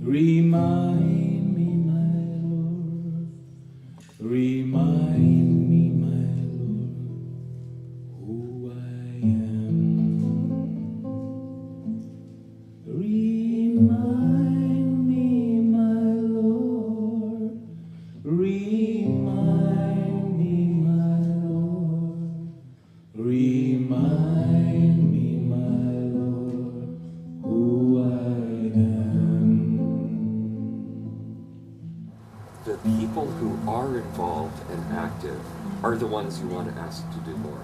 Remind me, my Lord, remind me, my Lord, who I am. Remind me, my Lord, remind me, my Lord, remind me, my Lord, who I am. The people who are involved and active are the ones you want to ask to do more.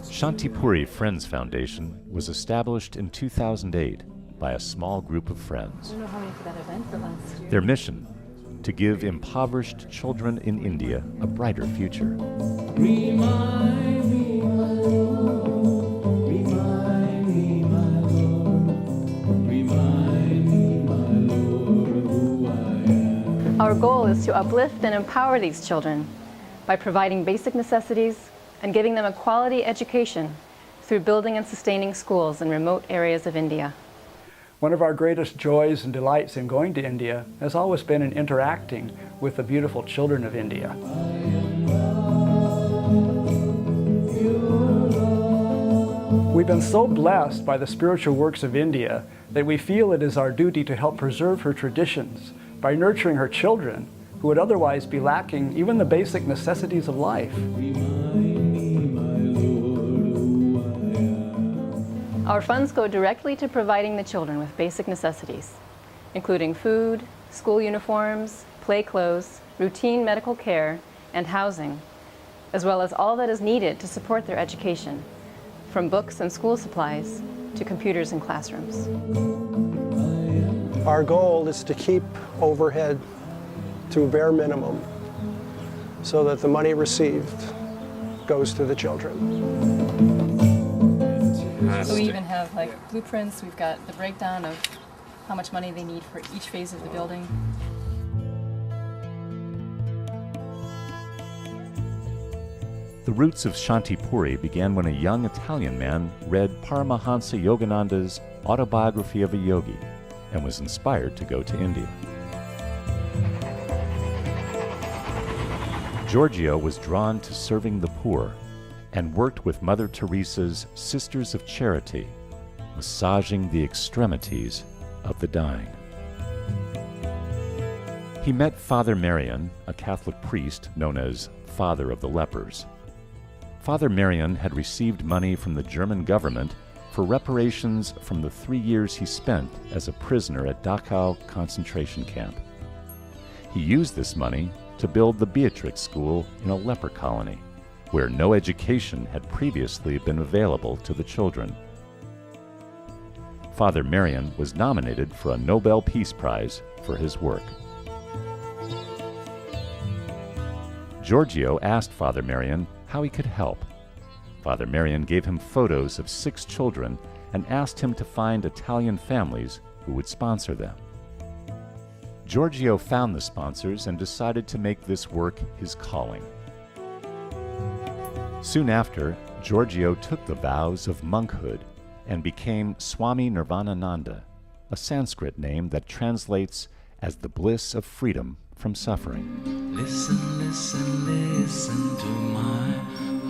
Shantipuri Friends Foundation was established in 2008 by a small group of friends. Their mission, to give impoverished children in India a brighter future. Remind me, my Lord, remind me, my Lord, remind me, my Lord, who I am. Our goal is to uplift and empower these children by providing basic necessities and giving them a quality education through building and sustaining schools in remote areas of India. One of our greatest joys and delights in going to India has always been in interacting with the beautiful children of India. We've been so blessed by the spiritual works of India that we feel it is our duty to help preserve her traditions by nurturing her children who would otherwise be lacking even the basic necessities of life. Our funds go directly to providing the children with basic necessities, including food, school uniforms, play clothes, routine medical care, and housing, as well as all that is needed to support their education, from books and school supplies to computers in classrooms. Our goal is to keep overhead to a bare minimum so that the money received goes to the children. So we even have like blueprints. We've got the breakdown of how much money they need for each phase of the building. The roots of Shantipuri began when a young Italian man read Paramahansa Yogananda's Autobiography of a Yogi and was inspired to go to India. Giorgio was drawn to serving the poor and worked with Mother Teresa's Sisters of Charity, massaging the extremities of the dying. He met Father Marian, a Catholic priest known as Father of the Lepers. Father Marian had received money from the German government for reparations from the 3 years he spent as a prisoner at Dachau concentration camp. He used this money to build the Beatrix School in a leper colony, where no education had previously been available to the children. Father Marian was nominated for a Nobel Peace Prize for his work. Giorgio asked Father Marian how he could help. Father Marian gave him photos of 6 children and asked him to find Italian families who would sponsor them. Giorgio found the sponsors and decided to make this work his calling. Soon after, Giorgio took the vows of monkhood and became Swami Nirvanananda, a Sanskrit name that translates as the bliss of freedom from suffering. Listen, listen, listen to my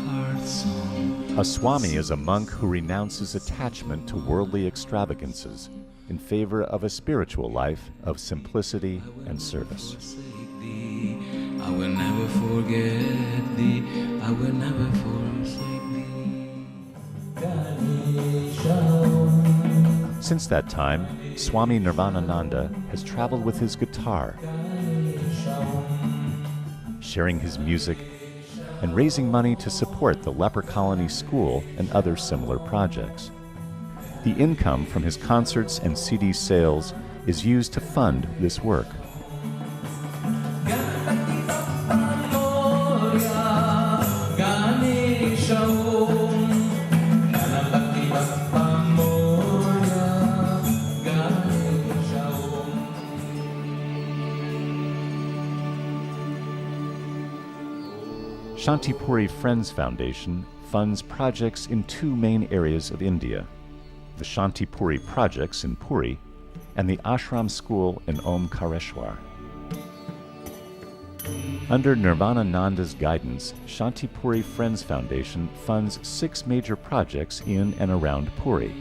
heart song. A Swami is a monk who renounces attachment to worldly extravagances in favor of a spiritual life of simplicity and service. I will never forget thee. I will never forsake thee. Since that time, Swami Nirvanananda has traveled with his guitar, sharing his music and raising money to support the leper colony school and other similar projects. The income from his concerts and CD sales is used to fund this work. Shantipuri Friends Foundation funds projects in 2 main areas of India: the Shantipuri projects in Puri and the ashram school in Omkareshwar. Under Nirvanananda's guidance, Shantipuri Friends Foundation funds 6 major projects in and around Puri.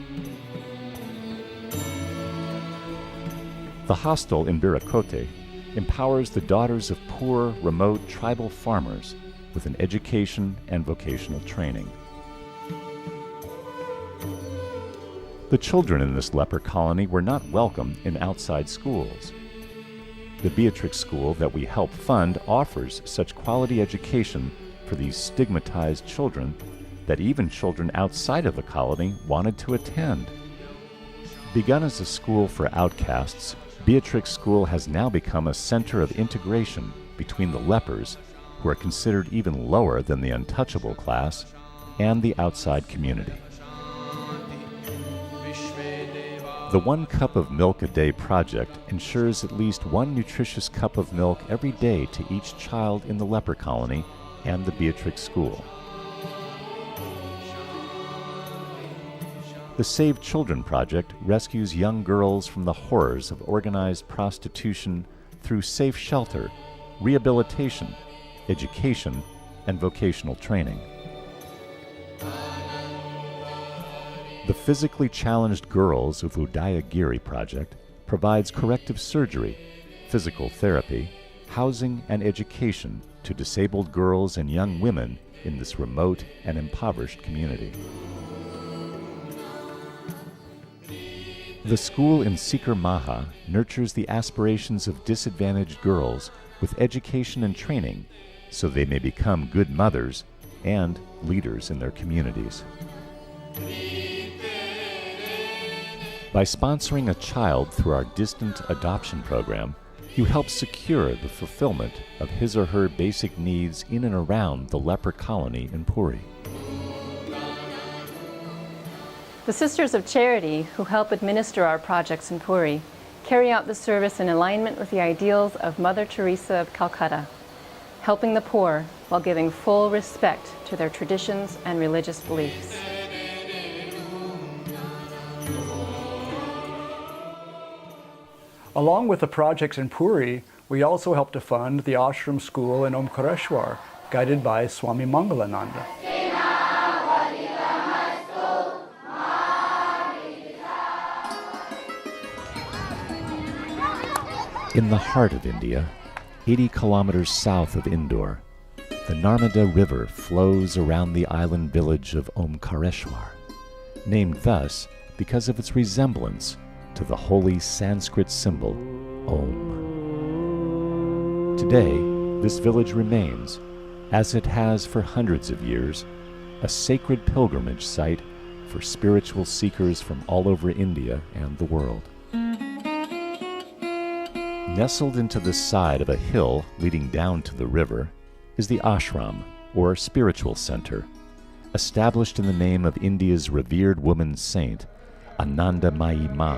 The hostel in Birakote empowers the daughters of poor, remote tribal farmers with an education and vocational training. The children in this leper colony were not welcome in outside schools. The Beatrix School that we help fund offers such quality education for these stigmatized children that even children outside of the colony wanted to attend. Begun as a school for outcasts, Beatrix School has now become a center of integration between the lepers, who are considered even lower than the untouchable class, and the outside community. The 1 cup of milk a day project ensures at least 1 nutritious cup of milk every day to each child in the leper colony and the Beatrix School. The Save Children project rescues young girls from the horrors of organized prostitution through safe shelter, rehabilitation, education, and vocational training. The Physically Challenged Girls of Udayagiri project provides corrective surgery, physical therapy, housing, and education to disabled girls and young women in this remote and impoverished community. The school in Sikar Maha nurtures the aspirations of disadvantaged girls with education and training so they may become good mothers and leaders in their communities. By sponsoring a child through our distant adoption program, you help secure the fulfillment of his or her basic needs in and around the leper colony in Puri. The Sisters of Charity, who help administer our projects in Puri, carry out the service in alignment with the ideals of Mother Teresa of Calcutta, helping the poor while giving full respect to their traditions and religious beliefs. Along with the projects in Puri, we also help to fund the ashram school in Omkareshwar, guided by Swami Mangalananda. In the heart of India, 80 kilometers south of Indore, the Narmada River flows around the island village of Omkareshwar, named thus because of its resemblance to the holy Sanskrit symbol Om. Today, this village remains, as it has for hundreds of years, a sacred pilgrimage site for spiritual seekers from all over India and the world. Nestled into the side of a hill leading down to the river is the ashram, or spiritual center, established in the name of India's revered woman saint, Anandamayi Ma.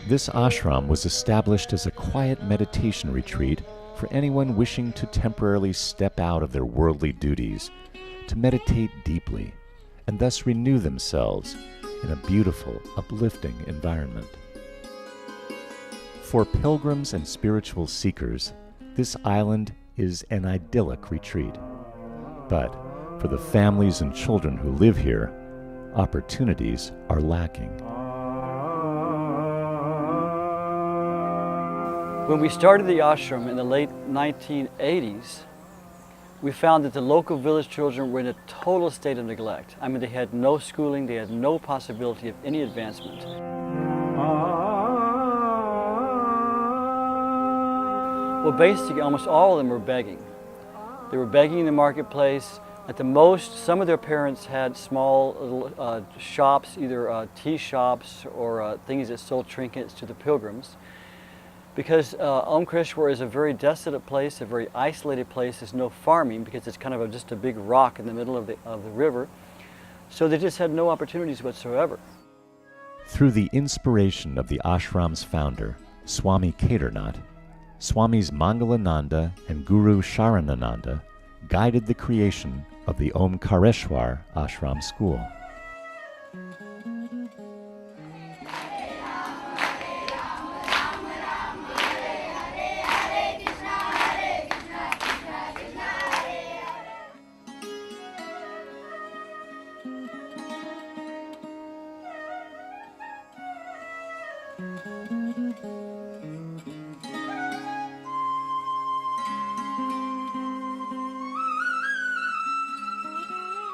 This ashram was established as a quiet meditation retreat for anyone wishing to temporarily step out of their worldly duties, to meditate deeply, and thus renew themselves in a beautiful, uplifting environment. For pilgrims and spiritual seekers, this island is an idyllic retreat. But for the families and children who live here, opportunities are lacking. When we started the ashram in the late 1980s, we found that the local village children were in a total state of neglect. I mean, they had no schooling, they had no possibility of any advancement. Well, basically, almost all of them were begging. They were begging in the marketplace. At the most, some of their parents had small shops, either tea shops or things that sold trinkets to the pilgrims. Because Omkareshwar is a very desolate place, a very isolated place. There's no farming because it's kind of just a big rock in the middle of the river. So they just had no opportunities whatsoever. Through the inspiration of the ashram's founder, Swami Kedarnath, Swamis Mangalananda and Guru Sharanananda guided the creation of the Omkareshwar Ashram School.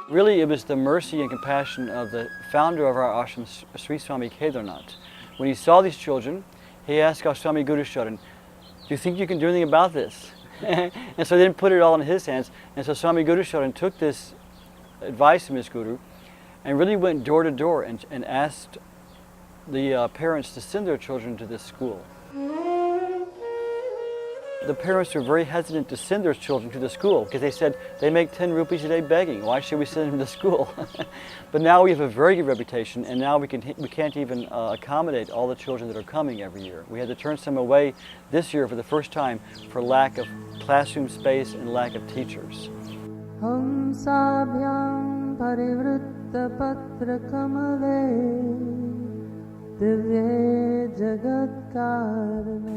Really, it was the mercy and compassion of the founder of our ashram, Sri Swami Kedarnath. When he saw these children, he asked our Swami Guru Sharan, "Do you think you can do anything about this?" And so they didn't put it all in his hands. And so Swami Guru Sharan took this advice from his guru and really went door to door and asked the parents to send their children to this school. The parents were very hesitant to send their children to the school because they said they make 10 rupees a day begging. Why should we send them to school? But now we have a very good reputation, and now we can't even accommodate all the children that are coming every year. We had to turn some away this year for the first time for lack of classroom space and lack of teachers.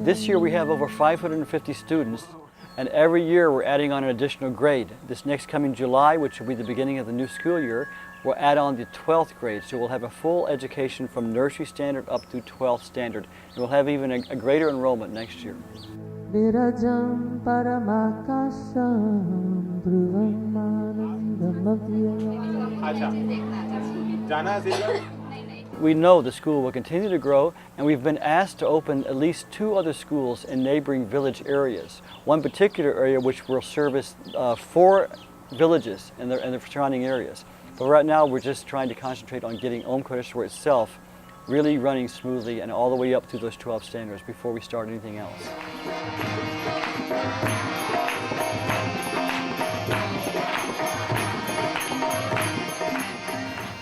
This year we have over 550 students, and every year we're adding on an additional grade. This next coming July, which will be the beginning of the new school year, we'll add on the 12th grade, so we'll have a full education from nursery standard up through 12th standard, and we'll have even a greater enrollment next year. We know the school will continue to grow, and we've been asked to open at least 2 other schools in neighboring village areas. One particular area which will service 4 villages in the surrounding areas. But right now we're just trying to concentrate on getting Omkareshwar itself really running smoothly and all the way up through those 12 standards before we start anything else.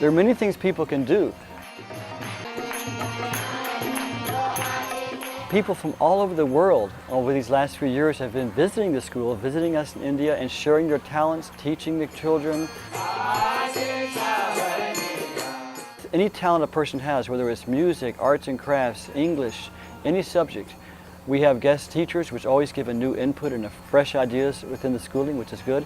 There are many things people can do. People from all over the world over these last few years have been visiting the school, visiting us in India and sharing their talents, teaching the children. Any talent a person has, whether it's music, arts and crafts, English, any subject, we have guest teachers which always give a new input and fresh ideas within the schooling, which is good.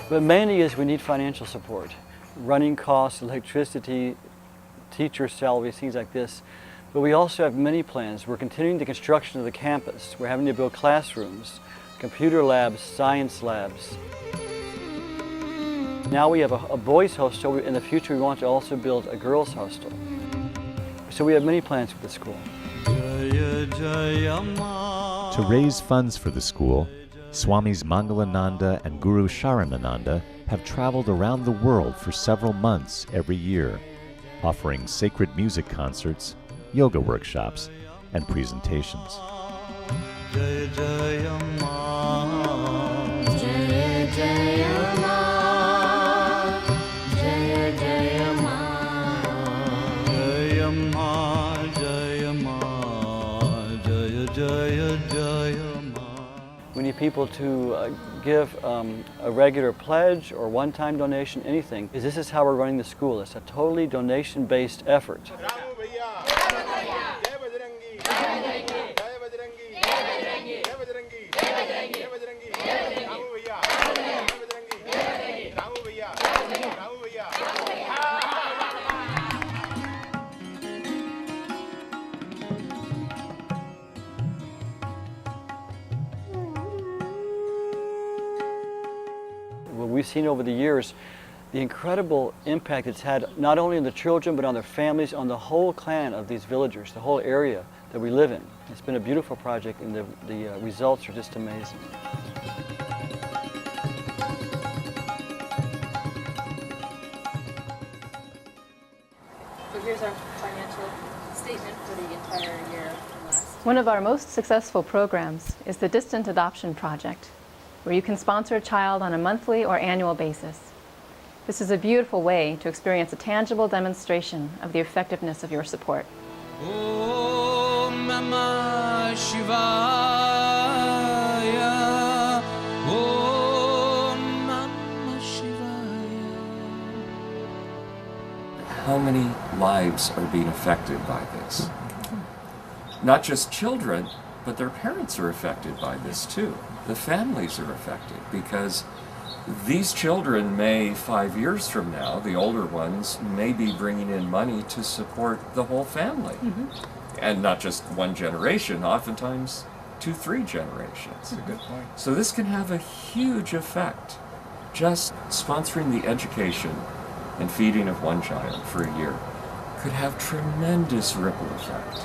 But mainly is we need financial support. Running costs, electricity, teacher salaries, things like this. But we also have many plans. We're continuing the construction of the campus. We're having to build classrooms, computer labs, science labs. Now we have a boys' hostel. In the future we want to also build a girls' hostel. So we have many plans for the school. To raise funds for the school, Swamis Mangalananda and Guru Sharanananda have traveled around the world for several months every year, offering sacred music concerts, yoga workshops, and presentations. Jaya Jaya Ma, Jaya Jaya Ma, Jaya Jaya Ma, Jaya Ma, Jaya Ma, Jaya Jaya Jaya Ma. We need people to give a regular pledge or one-time donation, anything, because this is how we're running the school. It's a totally donation-based effort. What we've seen over the years, the incredible impact it's had not only on the children but on their families, on the whole clan of these villagers, the whole area that we live in. It's been a beautiful project, and the results are just amazing. So here's our financial statement for the entire year from last. One of our most successful programs is the Distant Adoption Project, where you can sponsor a child on a monthly or annual basis. This is a beautiful way to experience a tangible demonstration of the effectiveness of your support. Om Namah Shivaya. Om Namah Shivaya. How many lives are being affected by this? Not just children, but their parents are affected by this too. The families are affected because these children may, 5 years from now, the older ones, may be bringing in money to support the whole family. And not just one generation, oftentimes 2-3 generations. That's a good point. So this can have a huge effect. Just sponsoring the education and feeding of one child for a year could have tremendous ripple effect.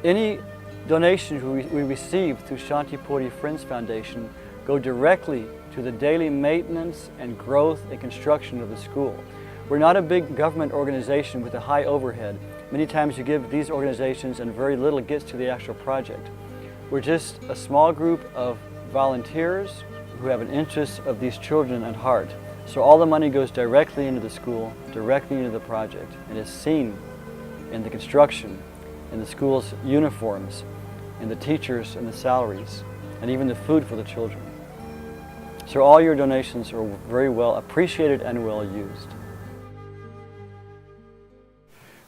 Any donations we receive through Shantipuri Friends Foundation go directly to the daily maintenance and growth and construction of the school. We're not a big government organization with a high overhead. Many times you give these organizations and very little gets to the actual project. We're just a small group of volunteers who have an interest of these children at heart. So all the money goes directly into the school, directly into the project, and is seen in the construction, in the school's uniforms, in the teachers and the salaries, and even the food for the children. So all your donations are very well appreciated and well used.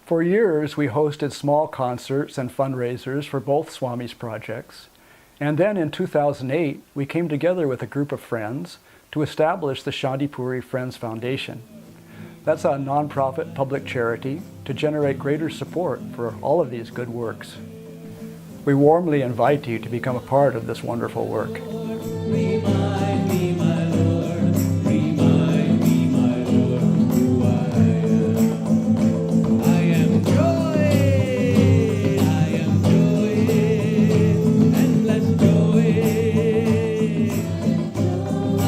For years, we hosted small concerts and fundraisers for both Swami's projects. And then in 2008, we came together with a group of friends to establish the Shantipuri Friends Foundation. That's a nonprofit public charity to generate greater support for all of these good works. We warmly invite you to become a part of this wonderful work. Remind me, my Lord, remind me, my Lord, who I am. I am joy, endless joy. I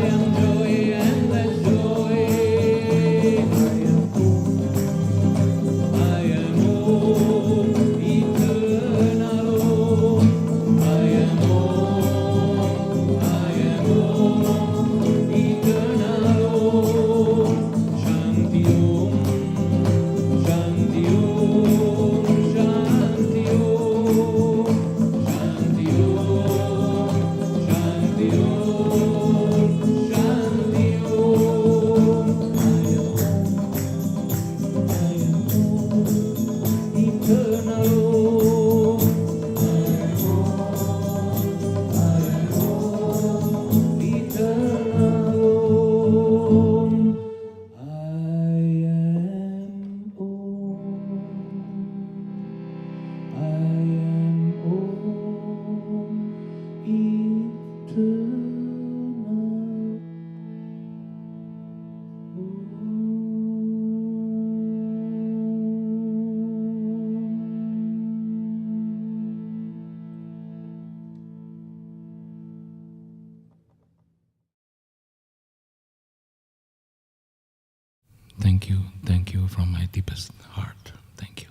am joy, endless joy. I am home, eternal home. I am home, eternal home. Shanti Om, Shanti Om, Shanti Om, Shanti Om, Shanti Om, Shanti Om. Eternal home. Thank you from my deepest heart. Thank you.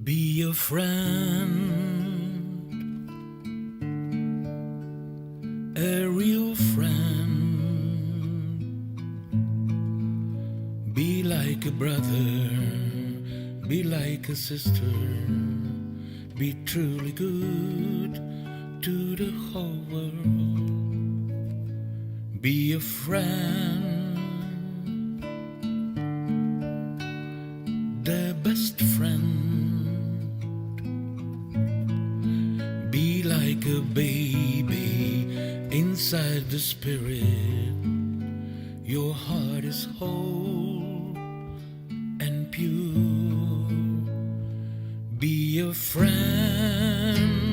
Be a friend, a real friend. Be like a brother, be like a sister. Be truly good to the whole world. Be a friend, the best friend. Be like a baby inside the spirit. Your heart is whole and pure. Be a friend,